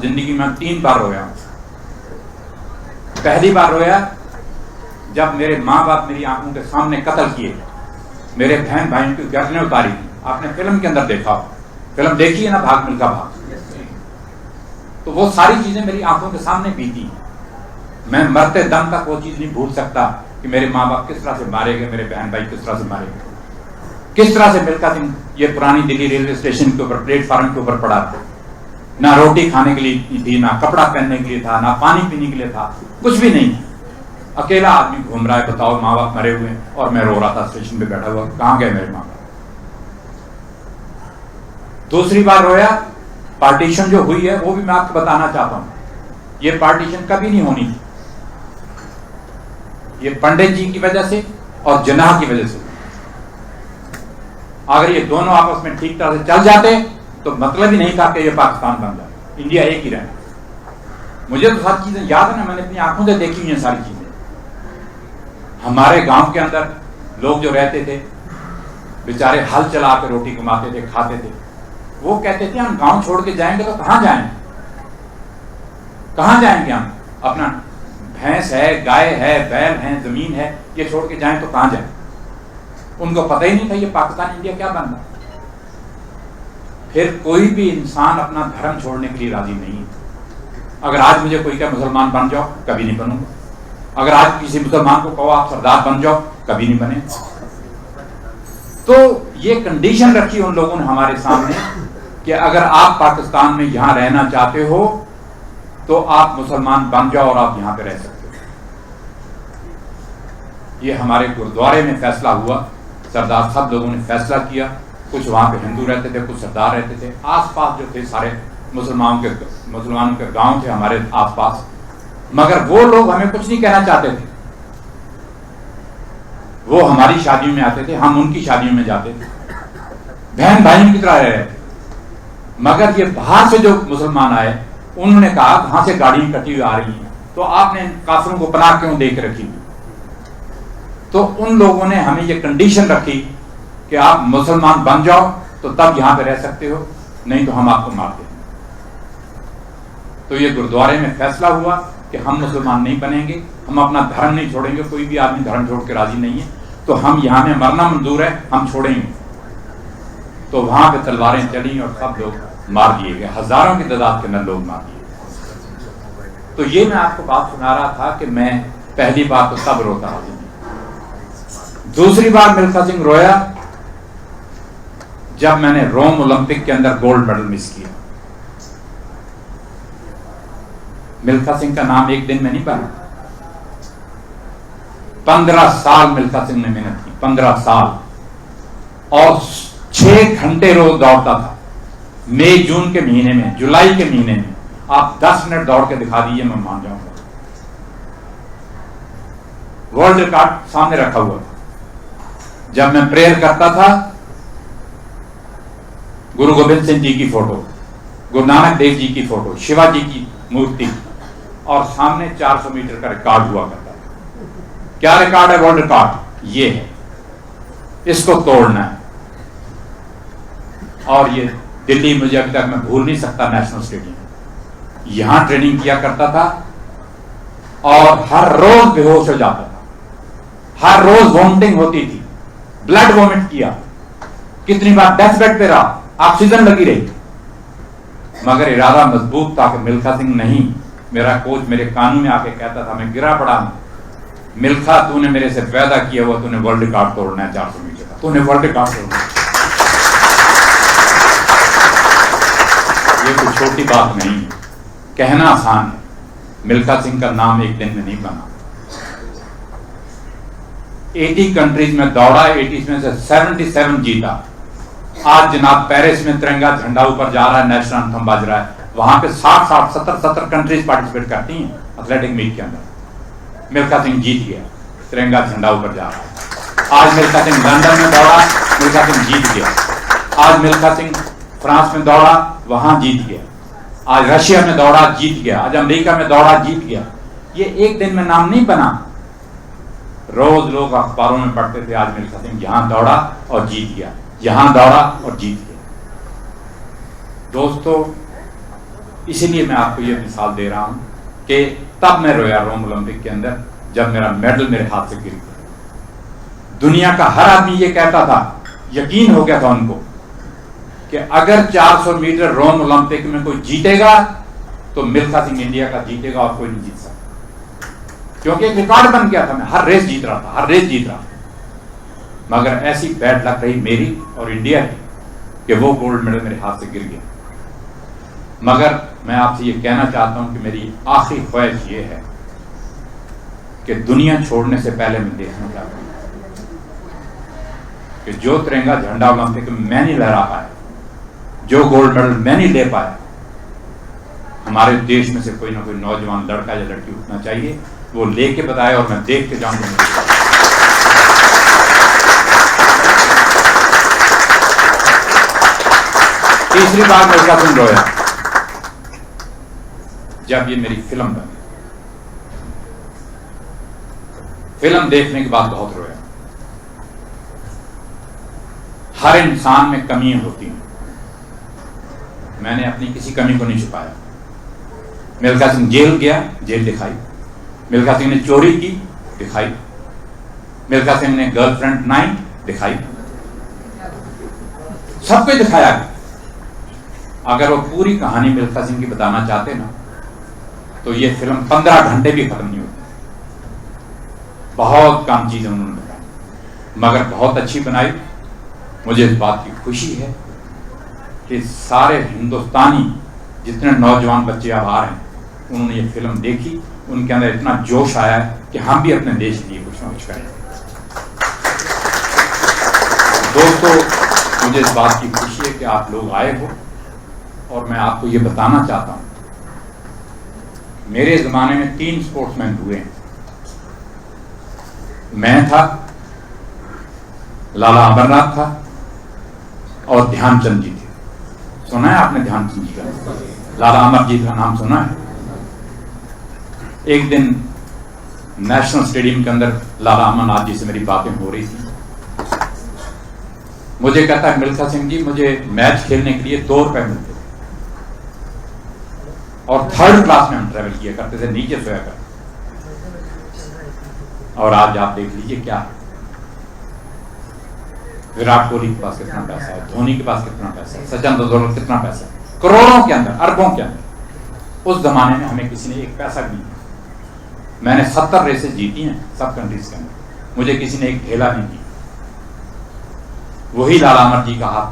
जिंदगी में 3 बार रोया। पहली बार रोया जब मेरे माँ बाप मेरी आंखों के सामने कत्ल किए, मेरे बहन भाइयों की गर्दनें उतारी थी। आपने फिल्म के अंदर देखा, फिल्म देखी है ना, भाग मिल्खा भाग। तो वो सारी चीजें मेरी आंखों के सामने बीती। मैं मरते दम तक वो चीज नहीं भूल सकता कि मेरे माँ बाप किस तरह से मारे गए, मेरे बहन भाई किस तरह से मारे गए, किस तरह से मिल्खा सिंह ये पुरानी दिल्ली रेलवे स्टेशन के ऊपर प्लेटफार्म के ऊपर पड़ा था। ना रोटी खाने के लिए थी, ना कपड़ा पहनने के लिए था, ना पानी पीने के लिए था, कुछ भी नहीं। अकेला आदमी घूम रहा है, बताओ, माँ बाप मरे हुए और मैं रो रहा था स्टेशन पे बैठा हुआ। कहां गए मेरे माँ बाप? दूसरी बार रोया, पार्टीशन जो हुई है वो भी मैं आपको बताना चाहता हूं। ये पार्टीशन कभी नहीं होनी थी। ये पंडित जी की वजह से और जिन्नाह की वजह से। अगर ये दोनों आपस में ठीक तरह से चल जाते तो मतलब ही नहीं था कि ये पाकिस्तान बन जाए, इंडिया एक ही रहना। मुझे तो सारी चीजें याद है ना, मैंने अपनी आंखों से देखी हुई हैं सारी चीजें। हमारे गांव के अंदर लोग जो रहते थे बेचारे हल चला के रोटी कमाते थे, खाते थे। वो कहते थे हम गांव छोड़ के जाएंगे तो कहां जाएंगे, कहां जाएंगे हम? अपना भैंस है, गाय है, बैल है, जमीन है, ये छोड़ के जाएं तो कहां जाएं? उनको पता ही नहीं था ये पाकिस्तान इंडिया क्या बन रहा। फिर कोई भी इंसान अपना धर्म छोड़ने के लिए राजी नहीं है। अगर आज मुझे कोई कहे मुसलमान बन जाओ, कभी नहीं बनूंगा। अगर आज किसी मुसलमान को कहो आप सरदार बन जाओ, कभी नहीं बने। तो ये कंडीशन रखी उन लोगों ने हमारे सामने कि अगर आप पाकिस्तान में यहां रहना चाहते हो तो आप मुसलमान बन जाओ और आप यहां पे रह सकते हो। ये हमारे गुरुद्वारे में फैसला हुआ, सरदार सब लोगों ने फैसला किया। कुछ वहां पे हिंदू रहते थे, कुछ सरदार रहते थे। आसपास जो थे सारे मुसलमानों के गांव थे हमारे आसपास, मगर वो लोग हमें कुछ नहीं कहना चाहते थे। वो हमारी शादियों में आते थे, हम उनकी शादियों में जाते थे, बहन भाइयों की तरह रह रहे थे। मगर ये बाहर से जो मुसलमान आए, उन्होंने कहा कहां से गाड़ी इकट्ठी आ रही है, तो आपने काफिरों को पनाह क्यों देख रखी? तो उन लोगों ने हमें ये कंडीशन रखी कि आप मुसलमान बन जाओ तो तब यहां पे रह सकते हो, नहीं तो हम आपको मार देंगे। तो ये गुरुद्वारे में फैसला हुआ कि हम मुसलमान नहीं बनेंगे, हम अपना धर्म नहीं छोड़ेंगे। कोई भी आदमी धर्म छोड़ के राजी नहीं है, तो हम यहां में मरना मंजूर है, हम छोड़ेंगे। तो वहां पे तलवारें चली और सब लोग मार दिए गए, हजारों की तादाद के अंदर लोग मार दिए गए। तो ये मैं आपको बात सुना रहा था कि मैं पहली बार तो तब रोता रहा। दूसरी बार मिल्खा सिंह रोया जब मैंने रोम ओलंपिक के अंदर गोल्ड मेडल मिस किया। मिल्खा सिंह का नाम एक दिन में नहीं बना। 15 साल मिल्खा सिंह ने मेहनत की, 15 साल, और 6 घंटे रोज दौड़ता था। मई जून के महीने में, जुलाई के महीने में आप 10 मिनट दौड़ के दिखा दीजिए, मैं मान जाऊंगा। वर्ल्ड रिकॉर्ड सामने रखा हुआ था। जब मैं प्रेयर करता था, गुरु गोविंद सिंह जी की फोटो, गुरु नानक देव जी की फोटो, शिवाजी की मूर्ति, और सामने 400 मीटर का रिकॉर्ड हुआ करता था। क्या रिकॉर्ड है? वर्ल्ड रिकॉर्ड ये है, इसको तोड़ना है। और ये दिल्ली, मुझे अभी तक मैं भूल नहीं सकता, नेशनल स्टेडियम, यहां ट्रेनिंग किया करता था और हर रोज बेहोश हो जाता था, हर रोज वॉमिटिंग होती थी, ब्लड वॉमिट किया, कितनी बार डेथ बेड पे रहा, ऑक्सीजन लगी रही, मगर इरादा मजबूत था कि मिल्खा सिंह नहीं। मेरा कोच मेरे कानों में आके कहता था, मैं गिरा पड़ा हूं, मिल्खा तूने मेरे से वादा किया हुआ, तूने वर्ल्ड रिकॉर्ड तोड़ना है 400 मीटर का, तूने वर्ल्ड रिकॉर्ड तोड़ना है। ये कोई छोटी बात नहीं है, कहना आसान है। मिल्खा सिंह का नाम एक दिन में नहीं बना। 80 कंट्रीज में दौड़ा, 80 में से 77 जीता। आज जनाब पेरिस में तिरंगा झंडा ऊपर जा रहा है, नेशनल एंथम बज रहा है, वहां पे 70 कंट्रीज पार्टिसिपेट करती हैं एथलेटिक मीट के अंदर। मिल्खा सिंह जीत गया, तिरंगा झंडा ऊपर जा रहा है। आज मिल्खा सिंह लंदन में दौड़ा, मिल्खा सिंह जीत गया। आज मिल्खा सिंह फ्रांस में दौड़ा, वहां जीत गया। आज रशिया में दौड़ा, जीत गया। आज अमेरिका में दौड़ा, जीत गया। ये एक दिन में नाम नहीं बना, रोज लोग अखबारों में पढ़ते थे, आज मिल्खा सिंह यहां दौड़ा और जीत गया, यहां दौड़ा और जीत गया। दोस्तों, इसीलिए मैं आपको ये मिसाल दे रहा हूं कि तब मैं रोया रोम ओलंपिक के अंदर जब मेरा मेडल मेरे हाथ से गिर गया। दुनिया का हर आदमी ये कहता था, यकीन हो गया था उनको कि अगर 400 मीटर रोम ओलंपिक में कोई जीतेगा तो मिल्खा सिंह इंडिया का जीतेगा और कोई नहीं जीत सकता, क्योंकि एक रिकॉर्ड बन गया था। मैं हर रेस जीत रहा था, हर रेस जीत रहा था। मगर ऐसी बैड लक रही मेरी और इंडिया की कि वो गोल्ड मेडल मेरे हाथ से गिर गया। मगर मैं आपसे ये कहना चाहता हूं कि मेरी आखिरी ख्वाहिश ये है कि दुनिया छोड़ने से पहले मैं देखना चाहता हूं कि जो तिरंगा झंडा ओलंपिक में मैं नहीं लहरा पाया, जो गोल्ड मेडल मैं नहीं ले पाया, हमारे देश में से कोई ना कोई नौजवान लड़का या लड़की उठना चाहिए, वो लेके बताए और मैं देख के जाऊंगा। तीसरी बार मिल्खा सिंह रोया जब ये मेरी फिल्म बनी। फिल्म देखने के बाद बहुत रोया। हर इंसान में कमियां होती हैं, मैंने अपनी किसी कमी को नहीं छुपाया। मिल्खा सिंह जेल गया, जेल दिखाई। मिल्खा सिंह ने चोरी की, दिखाई। मिल्खा सिंह ने गर्लफ्रेंड नाइट दिखाई, सब कुछ दिखाया। अगर वो पूरी कहानी मिल्खा सिंह की बताना चाहते ना तो ये फिल्म 15 घंटे भी खत्म नहीं होती। बहुत कम चीजें उन्होंने बताई मगर बहुत अच्छी बनाई। मुझे इस बात की खुशी है कि सारे हिंदुस्तानी जितने नौजवान बच्चे अब आ रहे हैं उन्होंने ये फिल्म देखी, उनके अंदर इतना जोश आया है कि हम भी अपने देश के लिए कुछ ना कुछ करें। दोस्तों, मुझे इस बात की खुशी है कि आप लोग आए हो और मैं आपको ये बताना चाहता हूं, मेरे जमाने में 3 स्पोर्ट्समैन हुए हैं। मैं था, लाला अमरनाथ था और ध्यानचंद जी थे। सुना है आपने ध्यानचंद जी का? लाला अमर जी का नाम सुना है? एक दिन नेशनल स्टेडियम के अंदर लाला अमरनाथ जी से मेरी बातें हो रही थी। मुझे कहता है, मिल्खा सिंह जी मुझे मैच खेलने के लिए 2 रुपए मिलते और 3rd क्लास में हम ट्रेवल किया करते थे, नीचे सोया करते। और आज आप देख लीजिए क्या है। विराट कोहली के पास कितना पैसा है, धोनी के पास कितना पैसा है, सचिन तेंदुलकर कितना पैसा है, करोड़ों के अंदर, अरबों के अंदर। उस जमाने में हमें किसी ने एक पैसा भी नहीं दिया। मैंने 70 रेसेस जीती हैं सब कंट्रीज के अंदर, मुझे किसी ने एक ढेला नहीं दिया। वही लाला अमर जी का हाल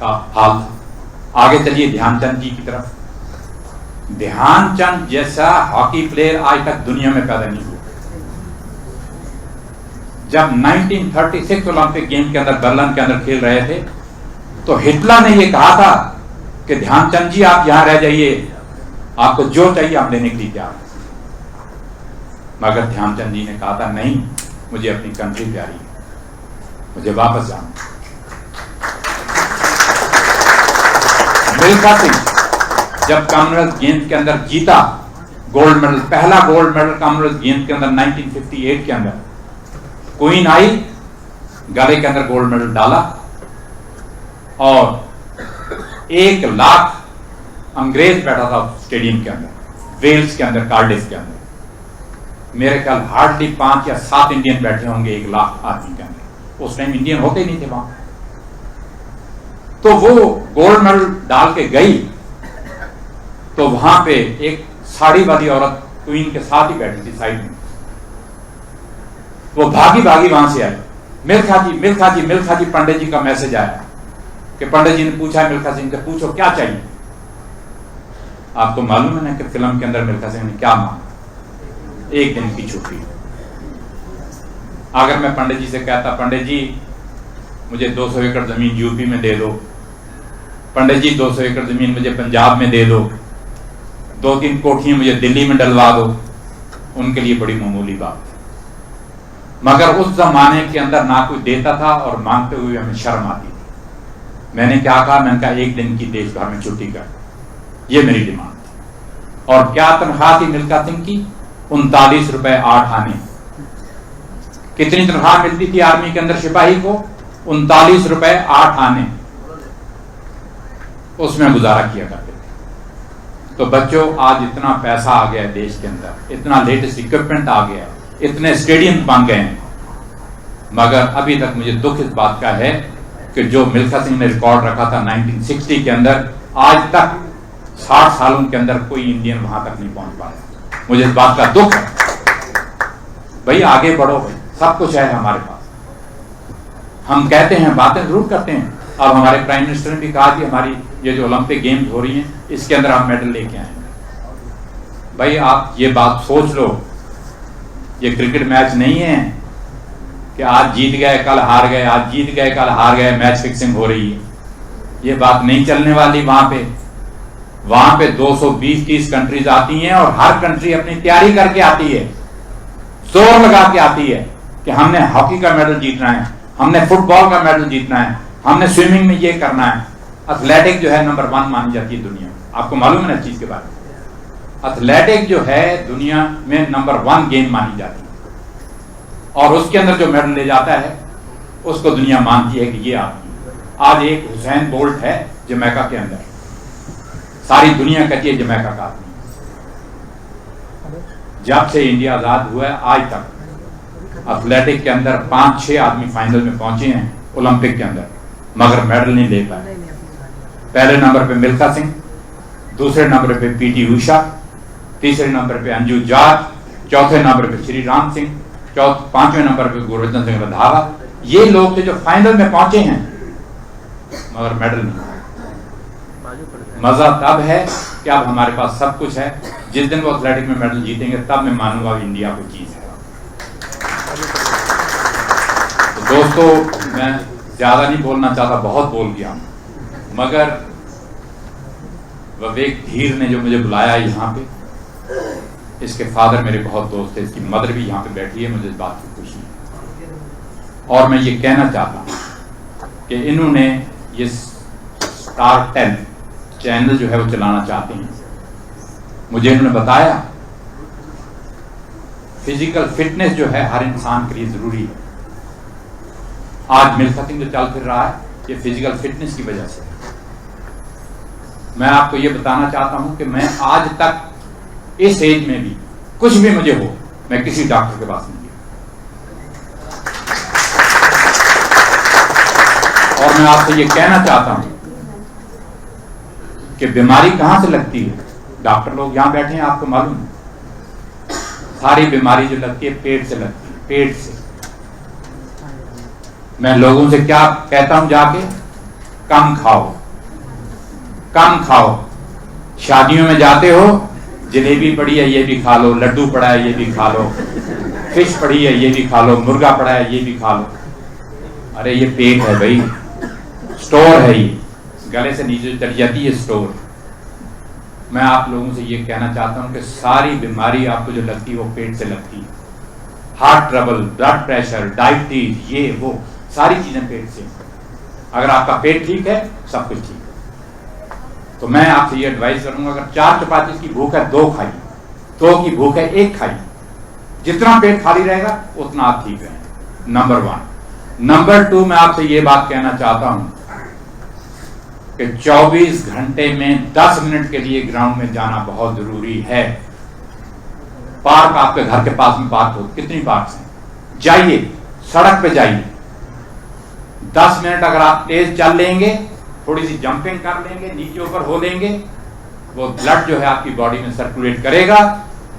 था। आगे चलिए ध्यानचंद जी की तरफ। ध्यानचंद जैसा हॉकी प्लेयर आज तक दुनिया में पैदा नहीं हुआ। जब 1936 ओलंपिक गेम के अंदर बर्लिन के अंदर खेल रहे थे तो हिटलर ने यह कहा था कि ध्यानचंद जी आप यहां रह जाइए, आपको जो चाहिए हम देने के लिए तैयार। मगर ध्यानचंद जी ने कहा था, नहीं, मुझे अपनी कंट्री प्यारी है, मुझे वापस जाना। मिल्खा सिंह जब कॉमनवेल्थ गेम्स के अंदर जीता गोल्ड मेडल, पहला गोल्ड मेडल कॉमनवेल्थ गेम्स के अंदर 1958 के अंदर, क्वीन आई, गले के अंदर गोल्ड मेडल डाला और 1 लाख अंग्रेज बैठा था स्टेडियम के अंदर, वेल्स के अंदर, कार्डिफ के अंदर। मेरे ख्याल हार्डली 5 या 7 इंडियन बैठे होंगे 1 लाख आदमी के अंदर। उस टाइम इंडियन होते ही नहीं थे वहां। तो वो गोल्ड मेडल डाल के गई तो वहां पे एक साड़ी वाली औरत क्वीन के साथ ही बैठी थी साइड में। वो भागी भागी वहां से आई, मिल्खा जी, मिल्खा जी, मिल्खा जी। पंडित जी का मैसेज आया कि पंडित जी ने पूछा मिल्खा सिंह से, पूछो क्या चाहिए। आपको मालूम है ना कि फिल्म के अंदर मिल्खा सिंह ने क्या मांगा? 1 दिन की छुट्टी। अगर मैं पंडित जी से कहता, पंडित जी मुझे 200 एकड़ जमीन यूपी में दे दो, पंडित जी 200 एकड़ जमीन मुझे पंजाब में दे दो, 2-3 कोठियां मुझे दिल्ली में डलवा दो, उनके लिए बड़ी मामूली बात है। मगर उस जमाने के अंदर ना कोई देता था और मांगते हुए हमें शर्म आती थी। मैंने क्या कहा? मैंने कहा 1 दिन की देश भर में छुट्टी कर, ये मेरी डिमांड थी। और क्या तनख्वाह थी मिल्खा सिंह की? 39 रुपए 8 आने। कितनी तनख्वाह मिलती थी आर्मी के अंदर सिपाही को? 39 रुपए 8 आने। उसमें गुजारा किया करते थे। तो बच्चों, आज इतना पैसा आ गया है देश के अंदर, इतना लेटेस्ट इक्विपमेंट आ गया है, इतने स्टेडियम बन गए हैं, मगर अभी तक मुझे दुख इस बात का है कि जो मिल्खा सिंह ने रिकॉर्ड रखा था 1960 के अंदर, आज तक 60 सालों के अंदर कोई इंडियन वहां तक नहीं पहुंच पाया। मुझे इस बात का दुख है। भाई आगे बढ़ो भाई, सब कुछ है हमारे पास। हम कहते हैं, बातें जरूर करते हैं, और हमारे प्राइम मिनिस्टर ने भी कहा कि हमारी ये जो ओलंपिक गेम्स हो रही हैं इसके अंदर हम मेडल लेके आएंगे। भाई आप ये बात सोच लो, ये क्रिकेट मैच नहीं है कि आज जीत गए कल हार गए, आज जीत गए कल हार गए, मैच फिक्सिंग हो रही है। ये बात नहीं चलने वाली। वहां पे 220-30 कंट्रीज आती हैं और हर कंट्री अपनी तैयारी करके आती है, जोर लगा के आती है कि हमने हॉकी का मेडल जीतना है, हमने फुटबॉल का मेडल जीतना है, हमने स्विमिंग में ये करना है। एथलेटिक जो है नंबर 1 मानी जाती है दुनिया में। आपको मालूम है ना चीज के बारे में? एथलेटिक जो है दुनिया में नंबर 1 गेम मानी जाती है, और उसके अंदर जो मेडल ले जाता है उसको दुनिया मानती है कि ये आदमी। आज एक हुसैन बोल्ट है जमैका के अंदर, सारी दुनिया कहती है जमैका का आदमी। जब से इंडिया आजाद हुआ है आज तक एथलेटिक के अंदर 5-6 आदमी फाइनल में पहुंचे हैं ओलंपिक के अंदर, मगर मेडल नहीं ले पाए। पहले नंबर पे मिल्खा सिंह, दूसरे नंबर पे पीटी उषा, तीसरे नंबर पे अंजू जाट, चौथे नंबर पे श्री राम सिंह, 5वें नंबर पे गुरबचन सिंह रंधावा। ये लोग थे जो फाइनल में पहुंचे हैं, मगर मेडल नहीं। मजा तब है कि अब हमारे पास सब कुछ है। जिस दिन वो एथलेटिक में मेडल जीतेंगे तब मैं मानूंगा इंडिया को चीज है। तो दोस्तों, मैं ज्यादा नहीं बोलना चाहता, बहुत बोल गया, मगर विवेक धीर ने जो मुझे बुलाया यहाँ पे, इसके फादर मेरे बहुत दोस्त थे, इसकी मदर भी यहाँ पे बैठी है, मुझे इस बात की खुशी है। और मैं ये कहना चाहता हूँ कि इन्होंने ये स्टार 10 चैनल जो है वो चलाना चाहते हैं। मुझे इन्होंने बताया फिजिकल फिटनेस जो है हर इंसान के लिए जरूरी है। आज मिल्खा सिंह जो चल फिर रहा है ये फिजिकल फिटनेस की वजह से। मैं आपको ये बताना चाहता हूं कि मैं आज तक इस एज में भी कुछ भी मुझे हो, मैं किसी डॉक्टर के पास नहीं गया। और मैं आपसे ये कहना चाहता हूं कि बीमारी कहां से लगती है। डॉक्टर लोग यहां बैठे हैं, आपको मालूम है सारी बीमारी जो लगती है पेट से लगती है, पेट से। मैं लोगों से क्या कहता हूं जाके, कम खाओ, कम खाओ। शादियों में जाते हो, जलेबी पड़ी है ये भी खा लो, लड्डू पड़ा है ये भी खा लो, फिश पड़ी है ये भी खा लो, मुर्गा पड़ा है ये भी खा लो। अरे ये पेट है भाई, स्टोर है, ये गले से नीचे चढ़ जाती है स्टोर। मैं आप लोगों से ये कहना चाहता हूं कि सारी बीमारी आपको जो लगती है वो पेट से लगती है। Heart trouble, blood pressure, diabetes, ये वो सारी चीजें पेट से। अगर आपका पेट ठीक है सब कुछ ठीक है। तो मैं आपसे ये एडवाइस करूंगा, अगर 4 चपाती की भूख है 2 खाइए, 2 की भूख है 1 खाइए। जितना पेट खाली रहेगा उतना आप ठीक रहेंगे, नंबर 1। नंबर 2, मैं आपसे ये बात कहना चाहता हूं कि 24 घंटे में 10 मिनट के लिए ग्राउंड में जाना बहुत जरूरी है। पार्क आपके घर के पास में पार्क हो, कितनी पार्क हैं, जाइए, सड़क पे जाइए। 10 मिनट अगर आप तेज चल लेंगे, थोड़ी सी जंपिंग कर लेंगे, नीचे ऊपर हो लेंगे, वो ब्लड जो है आपकी बॉडी में सर्कुलेट करेगा,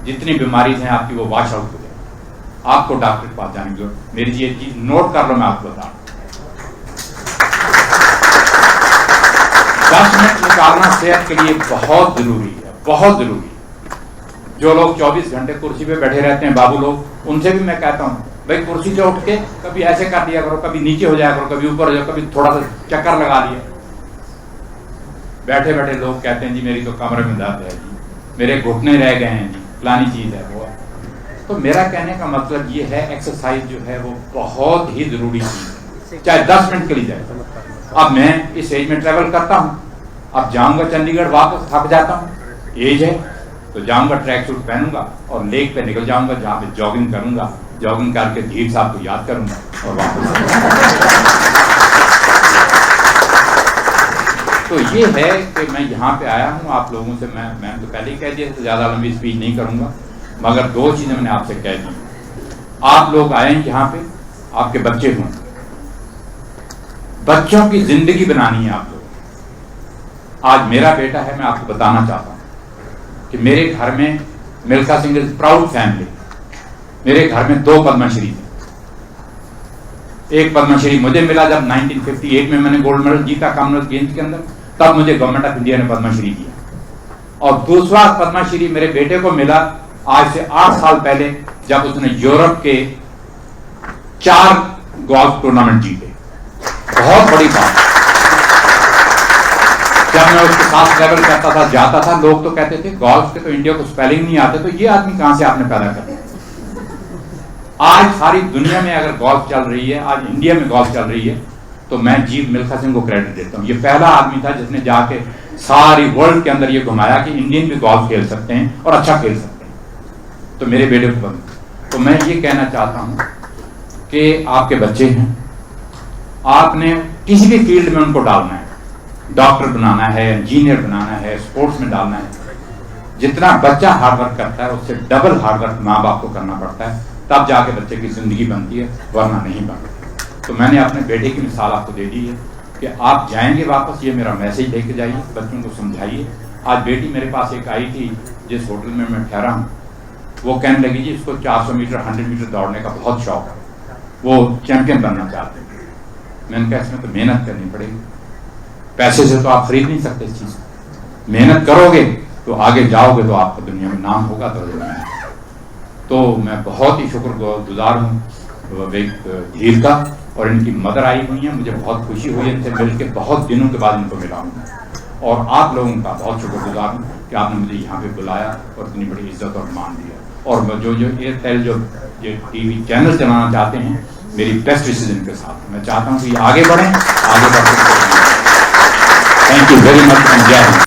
जितनी बीमारी हैं आपकी वो वॉश आउट हो जाएगी। आपको डॉक्टर के पास जाने की जरूरत, मेरी ये चीज नोट कर लो, मैं आपको बता रहा हूं। 10 मिनट निकालना सेहत के लिए बहुत जरूरी है, बहुत जरूरी है। जो लोग 24 घंटे कुर्सी पे बैठे रहते हैं बाबू लोग, उनसे भी मैं कहता हूं भाई कुर्सी से उठ के कभी ऐसे कर दिया करो, कभी नीचे हो जाया करो, कभी ऊपर हो जाओ, कभी थोड़ा सा चक्कर लगा लिया। बैठे बैठे लोग कहते हैं जी मेरी तो कमर में दर्द है जी, मेरे घुटने रह गए हैं जी, फलानी चीज है वो। तो मेरा कहने का मतलब ये है, एक्सरसाइज जो है वो बहुत ही जरूरी चीज है, चाहे 10 मिनट के लिए जाए। अब मैं इस एज में ट्रेवल करता हूं, अब जाऊंगा चंडीगढ़ वापस, थक जाता हूं, एज है तो जाऊंगा, ट्रैक सूट पहनूंगा और लेक पे निकल जाऊंगा, जहां पे जॉगिंग करूंगा, जॉगिंग करके धीर साहब को याद करूंगा और वापस। तो ये है कि मैं यहाँ पे आया हूँ आप लोगों से, मैं तो पहले ही कह दिया तो ज़्यादा लंबी स्पीच नहीं करूँगा, मगर दो चीज़ें मैंने आपसे कह दी। आप लोग आए हैं यहाँ पे, आपके बच्चे हों, बच्चों की जिंदगी बनानी है आप लोग। आज मेरा बेटा है, मैं आपको बताना चाहता हूँ कि मेरे घर में Milkha Singh is proud family. मेरे घर में 2 पद्मश्री थे। एक पद्मश्री मुझे मिला जब 1958 में मैंने गोल्ड मेडल जीता कॉमनवेल्थ गेम्स के अंदर, तब मुझे गवर्नमेंट ऑफ इंडिया ने पद्मश्री दिया। और दूसरा पद्मश्री मेरे बेटे को मिला आज से 8 साल पहले, जब उसने यूरोप के 4 गोल्फ टूर्नामेंट जीते। बहुत बड़ी बात। जब मैं उसके साथ ट्रैवल करता था, जाता था, लोग तो कहते थे गोल्फ के तो इंडिया को स्पेलिंग नहीं आते, तो ये आदमी कहां से आपने पैदा कर दिया। आज सारी दुनिया में अगर गोल्फ चल रही है, आज इंडिया में गोल्फ चल रही है, तो मैं जीव मिल्खा सिंह को क्रेडिट देता हूं। ये पहला आदमी था जिसने जाके सारी वर्ल्ड के अंदर ये घुमाया कि इंडियन भी गोल्फ खेल सकते हैं और अच्छा खेल सकते हैं। तो मेरे बेटे को तो मैं ये कहना चाहता हूं कि आपके बच्चे हैं, आपने किसी भी फील्ड में उनको डालना है, डॉक्टर बनाना है, इंजीनियर बनाना है, स्पोर्ट्स में डालना है। जितना बच्चा हार्डवर्क करता है उससे डबल हार्डवर्क माँ बाप को करना पड़ता है, तब जाके बच्चे की जिंदगी बनती है, वरना नहीं बनती। तो मैंने अपने बेटे की मिसाल आपको दे दी है कि आप जाएंगे वापस, ये मेरा मैसेज लेके जाइए, बच्चों को समझाइए। आज बेटी मेरे पास एक आई थी जिस होटल में मैं ठहरा हूँ, वो कहने लगी जी इसको 400 मीटर 100 मीटर दौड़ने का बहुत शौक है, वो चैंपियन बनना चाहते हैं। मैंने कहा इसमें तो मेहनत करनी पड़ेगी, पैसे से तो आप खरीद नहीं सकते इस चीज को। मेहनत करोगे तो आगे जाओगे तो आपको दुनिया में नाम होगा। तो मैं बहुत ही शुक्रगुजार हूँ धीर का, और इनकी मदर आई हुई है, मुझे बहुत खुशी हुई है इनसे मिलकर, बहुत दिनों के बाद इनको मिला हूँ। और आप लोगों का बहुत शुक्रगुजार हूँ कि आपने मुझे यहाँ पे बुलाया और इतनी बड़ी इज्जत और मान दिया। और जो एयरटेल जो ये टीवी चैनल चलाना चाहते हैं, मेरी बेस्ट विशेज इनके साथ। मैं चाहता हूँ कि आगे बढ़ें, आगे बढ़ते। Thank you very much. जय हिंद।